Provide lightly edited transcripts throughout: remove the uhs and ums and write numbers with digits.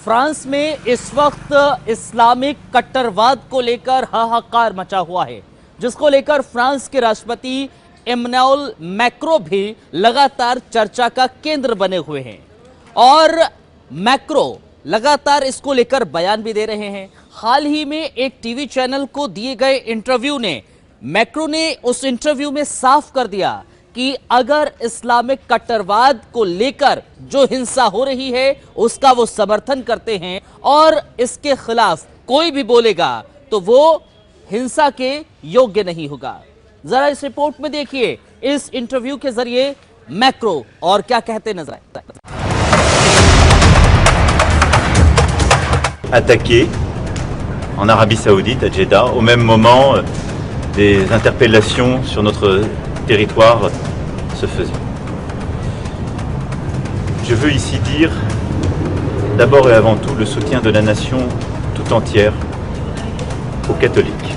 France में इस वक्त इस्लामिक कट्टरवाद को लेकर हाहाकार मचा हुआ है, जिसको लेकर फ्रांस के राष्ट्रपति इमैनुअल मैक्रो भी लगातार चर्चा का केंद्र बने हुए हैं और मैक्रो लगातार इसको लेकर बयान भी दे रहे हैं। हाल ही में एक टीवी चैनल को दिए गए इंटरव्यू ने मैक्रो ने उस इंटरव्यू में साफ कर दिया कि अगर इस्लामिक कट्टरवाद को लेकर जो हिंसा हो रही है उसका वो समर्थन करते हैं और इसके खिलाफ कोई भी बोलेगा तो वो हिंसा के योग्य नहीं होगा। जरा इस रिपोर्ट में देखिए इस इंटरव्यू के जरिए मैक्रो और क्या कहते नजर आए। Attaqué en Arabie Saoudite, à Jeddah, au même moment des interpellations sur notre territoire se faisaient. Je veux ici dire d'abord et avant tout le soutien de la nation tout entière aux catholiques.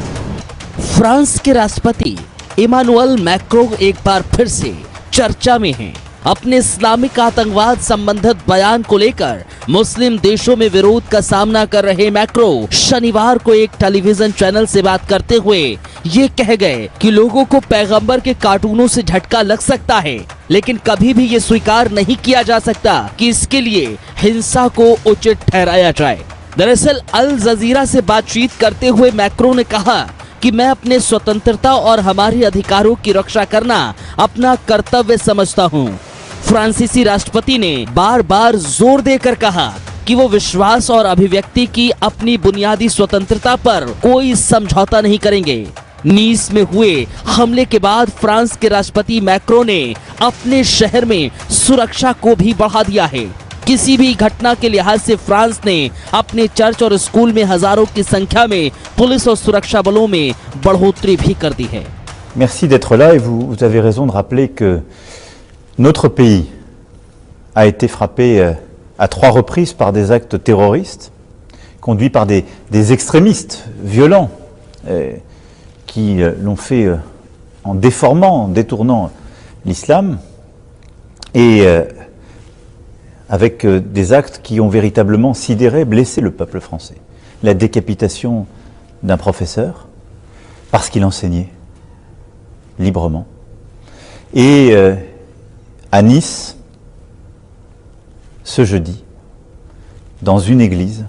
France के राष्ट्रपति Emmanuel Macron एक बार फिर से चर्चा में हैं। अपने Islamic आतंकवाद संबंधित बयान को लेकर मुस्लिम देशों में विरोध का सामना कर रहे मैक्रो शनिवार को एक टेलीविजन चैनल से बात करते हुए ये कह गए कि लोगों को पैगंबर के कार्टूनों से झटका लग सकता है, लेकिन कभी भी ये स्वीकार नहीं किया जा सकता कि इसके लिए हिंसा को उचित ठहराया जाए। दरअसल अल जजीरा से बातचीत करते हुए मैक्रो ने कहा कि मैं अपने स्वतंत्रता और हमारे अधिकारों की रक्षा करना अपना कर्तव्य समझता हूँ। फ्रांसीसी राष्ट्रपति ने बार बार जोर देकर कहा कि वो विश्वास और अभिव्यक्ति की अपनी बुनियादी स्वतंत्रता पर कोई समझौता नहीं करेंगे। नीस में हुए हमले के बाद फ्रांस के राष्ट्रपति मैक्रो ने अपने शहर में सुरक्षा को भी बढ़ा दिया है। किसी भी घटना के लिहाज से फ्रांस ने अपने चर्च और स्कूल में हजारों की संख्या में पुलिस और सुरक्षा बलों में बढ़ोतरी भी कर दी है। Merci d'être là et vous avez raison de rappeler que notre pays a été frappé à 3 reprises par des actes terroristes conduits par des extrémistes violents qui l'ont fait en déformant, en détournant l'islam et avec des actes qui ont véritablement sidéré, blessé le peuple français. La décapitation d'un professeur parce qu'il enseignait librement. Et à Nice, ce jeudi, dans une église,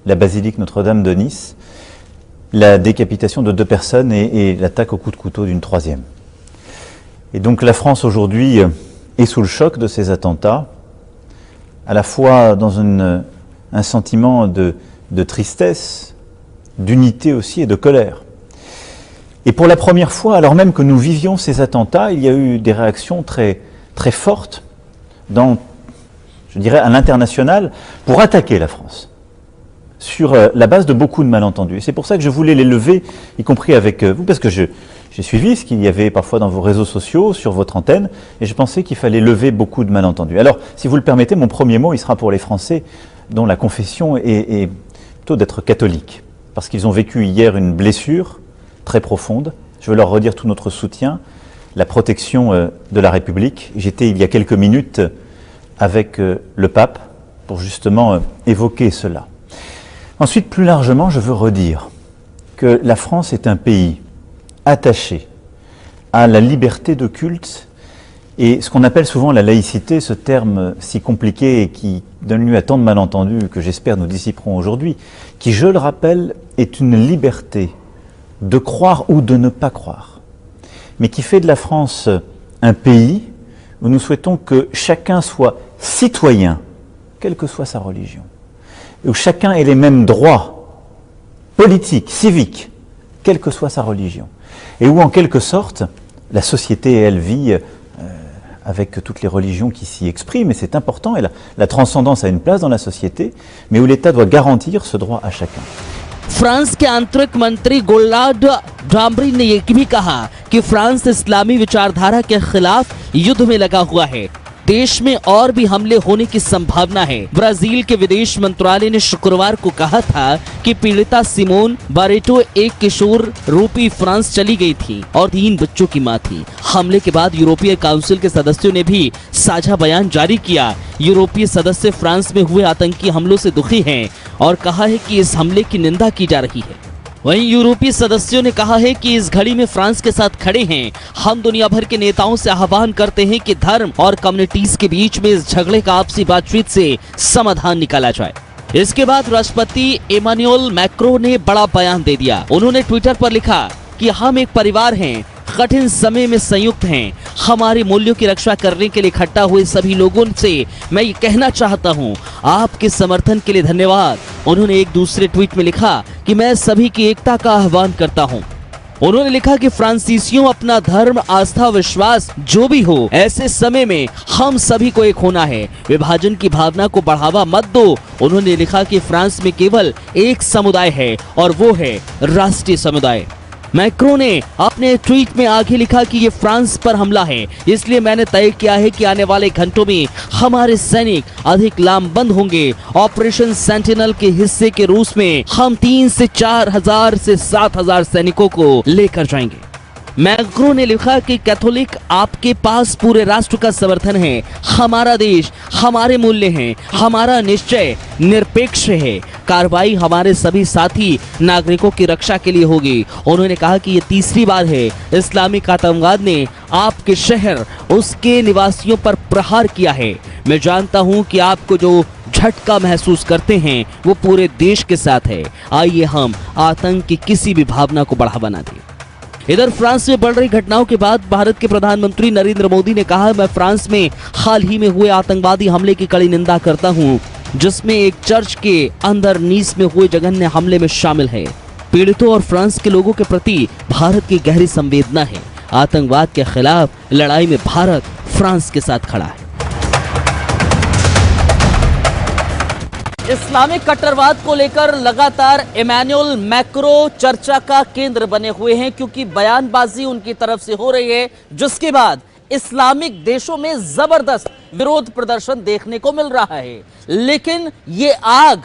la basilique Notre-Dame de Nice, la décapitation de 2 personnes et l'attaque au coup de couteau d'une 3e. Et donc la France aujourd'hui est sous le choc de ces attentats, à la fois dans un sentiment de tristesse, d'unité aussi et de colère. Et pour la première fois, alors même que nous vivions ces attentats, il y a eu des réactions très, très fortes dans, je dirais, à l'international pour attaquer la France sur la base de beaucoup de malentendus. Et c'est pour ça que je voulais les lever, y compris avec vous, parce que j'ai suivi ce qu'il y avait parfois dans vos réseaux sociaux, sur votre antenne, et je pensais qu'il fallait lever beaucoup de malentendus. Alors, si vous le permettez, mon premier mot, il sera pour les Français dont la confession est plutôt d'être catholique, parce qu'ils ont vécu hier une blessure très profonde. Je veux leur redire tout notre soutien, la protection de la République. J'étais il y a quelques minutes avec le pape pour justement évoquer cela. Ensuite, plus largement, je veux redire que la France est un pays attaché à la liberté de culte et ce qu'on appelle souvent la laïcité, ce terme si compliqué et qui donne lieu à tant de malentendus que j'espère nous dissiperons aujourd'hui, qui, je le rappelle, est une liberté de croire ou de ne pas croire, mais qui fait de la France un pays où nous souhaitons que chacun soit citoyen, quelle que soit sa religion, et où chacun ait les mêmes droits politiques, civiques, quelle que soit sa religion, et où en quelque sorte la société elle vit avec toutes les religions qui s'y expriment, et c'est important, et la transcendance a une place dans la société, mais où l'État doit garantir ce droit à chacun. France के आंतरिक मंत्री गोलार्ड डाम्ब्री ने यह भी कहा कि France इस्लामी विचारधारा के खिलाफ युद्ध में लगा हुआ है। देश में और भी हमले होने की संभावना है। ब्राजील के विदेश मंत्रालय ने शुक्रवार को कहा था कि पीड़िता सिमोन बारेटो एक किशोर रूपी फ्रांस चली गई थी और 3 बच्चों की मां थी। हमले के बाद यूरोपीय काउंसिल के सदस्यों ने भी साझा बयान जारी किया। यूरोपीय सदस्य फ्रांस में हुए आतंकी हमलों से दुखी हैं और कहा है कि इस हमले की निंदा की जा रही है। वहीं यूरोपीय सदस्यों ने कहा है कि इस घड़ी में फ्रांस के साथ खड़े हैं। हम दुनिया भर के नेताओं से आह्वान करते हैं कि धर्म और कम्युनिटीज के बीच में इस झगड़े का आपसी बातचीत से समाधान निकाला जाए। इसके बाद राष्ट्रपति इमानुएल मैक्रों ने बड़ा बयान दे दिया। उन्होंने ट्विटर पर लिखा कि हम एक परिवार हैं, कठिन समय में संयुक्त हैं। हमारे मूल्यों की रक्षा करने के लिए इकट्ठा हुए सभी लोगों से मैं ये कहना चाहता हूँ, आपके समर्थन के लिए धन्यवाद। उन्होंने एक दूसरे ट्वीट में लिखा कि मैं सभी की एकता का आह्वान करता हूँ। उन्होंने लिखा कि फ्रांसीसियों, अपना धर्म, आस्था, विश्वास जो भी हो, ऐसे समय में हम सभी को एक होना है। विभाजन की भावना को बढ़ावा मत दो। उन्होंने लिखा कि फ्रांस में केवल एक समुदाय है और वो है राष्ट्रीय समुदाय। मैक्रों ने अपने ट्वीट में आगे लिखा कि ये फ्रांस पर हमला है, इसलिए मैंने तय किया है कि आने वाले घंटों में हमारे सैनिक अधिक लामबंद होंगे। ऑपरेशन सेंटिनल के हिस्से के रूस में हम 3 से 4 हजार से 7 हजार सैनिकों को लेकर जाएंगे। मैक्रों ने लिखा कि कैथोलिक, आपके पास पूरे राष्ट्र का समर्थन है। हमारा देश, हमारे मूल्य हैं, हमारा निश्चय निरपेक्ष है। कार्रवाई हमारे सभी साथी नागरिकों की रक्षा के लिए होगी। उन्होंने कहा कि ये तीसरी बार है इस्लामिक आतंकवाद ने आपके शहर, उसके निवासियों पर प्रहार किया है। मैं जानता हूं कि आपको जो झटका महसूस करते हैं वो पूरे देश के साथ है। आइए हम आतंक की किसी भी भावना को बढ़ावा न दें। इधर फ्रांस में बढ़ रही घटनाओं के बाद भारत के प्रधानमंत्री नरेंद्र मोदी ने कहा, मैं फ्रांस में हाल ही में हुए आतंकवादी हमले की कड़ी निंदा करता हूं, जिसमें एक चर्च के अंदर नीस में हुए जघन्य हमले में शामिल है। पीड़ितों और फ्रांस के लोगों के प्रति भारत की गहरी संवेदना है। आतंकवाद के खिलाफ लड़ाई में भारत फ्रांस के साथ खड़ा है। इस्लामिक कट्टरवाद को लेकर लगातार इमानुएल मैक्रों चर्चा का केंद्र बने हुए हैं, क्योंकि बयानबाजी उनकी तरफ से हो रही है, जिसके बाद इस्लामिक देशों में जबरदस्त विरोध प्रदर्शन देखने को मिल रहा है। लेकिन ये आग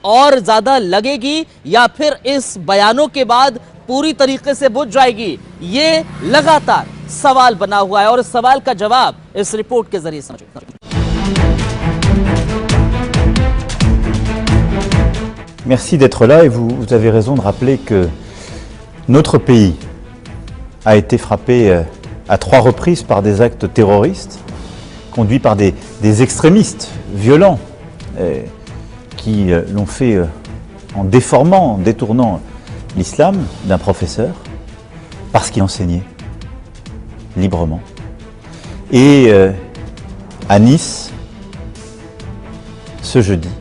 और ज्यादा लगेगी या फिर इस बयानों के बाद पूरी तरीके से बुझ जाएगी, ये लगातार सवाल बना हुआ है और इस सवाल का जवाब इस रिपोर्ट के जरिए समझिए। Merci d'être là et vous avez raison de rappeler que notre pays a été frappé à 3 reprises par des actes terroristes conduits par des extrémistes violents qui l'ont fait en déformant, en détournant l'islam d'un professeur parce qu'il enseignait librement. Et à Nice, ce jeudi,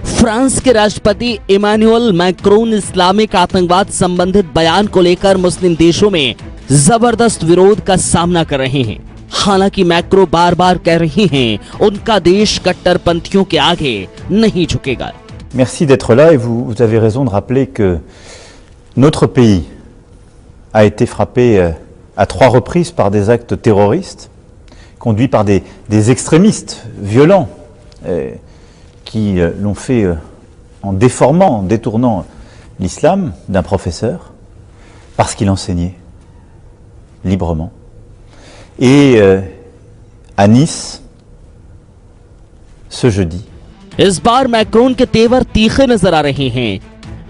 France के राष्ट्रपति Emmanuel Macron Islamic आतंकवाद संबंधित बयान को लेकर मुस्लिम देशों में जबरदस्त विरोध का सामना कर रहे हैं। हालांकि मैक्रों बार बार कह रही हैं, उनका देश कट्टरपंथियों के आगे नहीं झुकेगा। Merci d'être là et vous avez raison de rappeler que notre pays a été frappé à 3 reprises par des actes terroristes conduits par des extrémistes violents qui l'ont fait en déformant, en détournant l'islam d'un professeur parce qu'il enseignait librement. Et à Nice, ce jeudi, इस बार Macron के तेवर तीखे नजर आ रहे हैं।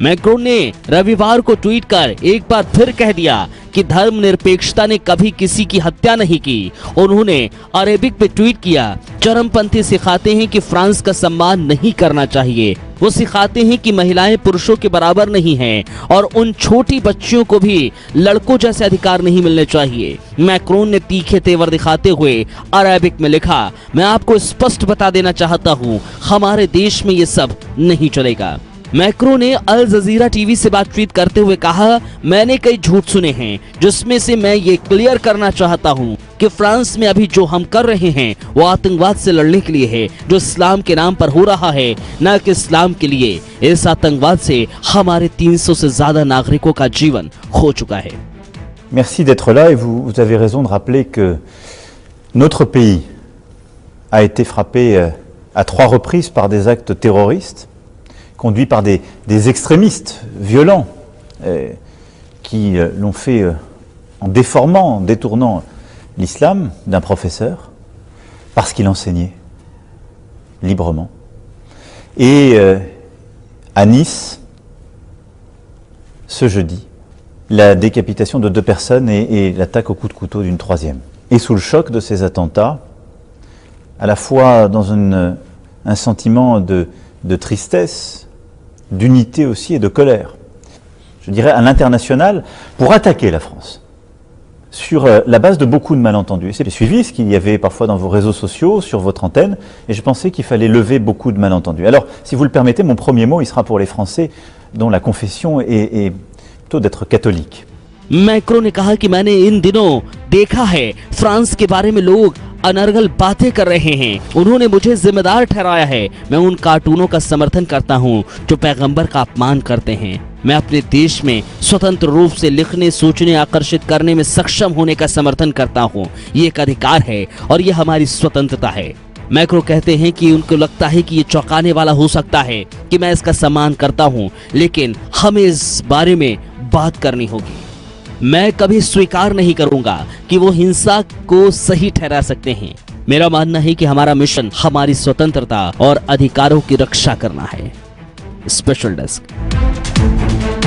Macron ने रविवार को ट्वीट कर एक बार फिर कह दिया कि धर्मनिरपेक्षता ने कभी किसी की हत्या नहीं की। उन्होंने अरेबिक में ट्वीट किया, चरमपंथी सिखाते हैं कि फ्रांस का सम्मान नहीं करना चाहिए। वो सिखाते हैं कि महिलाएं पुरुषों के बराबर नहीं हैं और उन छोटी बच्चियों को भी लड़कों जैसे अधिकार नहीं मिलने चाहिए। मैक्रों ने तीखे तेवर दिखाते हुए अरेबिक में लिखा, मैं आपको स्पष्ट बता देना चाहता हूँ, हमारे देश में ये सब नहीं चलेगा। मैक्रों ने अल जजीरा टीवी से बातचीत करते हुए कहा, मैंने कई झूठ सुने हैं, जिसमें से मैं ये क्लियर करना चाहता हूँ कि फ्रांस में अभी जो हम कर रहे हैं वो आतंकवाद से लड़ने के लिए है, जो इस्लाम के नाम पर हो रहा है, न कि इस्लाम के लिए। इस आतंकवाद से हमारे 300 से ज्यादा नागरिकों का जीवन खो चुका है। Merci d'être là et vous avez raison de rappeler que notre pays a été frappé à 3 reprises par des actes terroristes, conduits par des extrémistes violents qui l'ont fait en déformant, en détournant l'islam d'un professeur, parce qu'il enseignait librement. Et à Nice, ce jeudi, la décapitation de 2 personnes et l'attaque au coup de couteau d'une 3e. Et sous le choc de ces attentats, à la fois dans un sentiment de tristesse, d'unité aussi et de colère, je dirais à l'international, pour attaquer la France, sur la base de beaucoup de malentendus. J'ai suivi ce qu'il y avait parfois dans vos réseaux sociaux, sur votre antenne, et je pensais qu'il fallait lever beaucoup de malentendus. Alors, si vous le permettez, mon premier mot, il sera pour les Français dont la confession est plutôt d'être catholique. Macro ने कहा कि मैंने इन दिनों देखा है France के बारे में लोग अनर्गल बातें कर रहे हैं। उन्होंने मुझे जिम्मेदार ठहराया है। मैं उन कार्टूनों का समर्थन करता हूं जो पैगंबर का अपमान करते हैं। मैं अपने देश में स्वतंत्र रूप से लिखने, सोचने, आकर्षित करने में सक्षम होने का समर्थन करता हूं। ये एक अधिकार है और ये हमारी स्वतंत्रता है। मैक्रो कहते हैं कि उनको लगता है कि ये चौंकाने वाला हो सकता है कि मैं इसका सम्मान करता हूं, लेकिन हमें इस बारे में बात करनी होगी। मैं कभी स्वीकार नहीं करूंगा कि वो हिंसा को सही ठहरा सकते हैं। मेरा मानना है कि हमारा मिशन हमारी स्वतंत्रता और अधिकारों की रक्षा करना है। Special desk.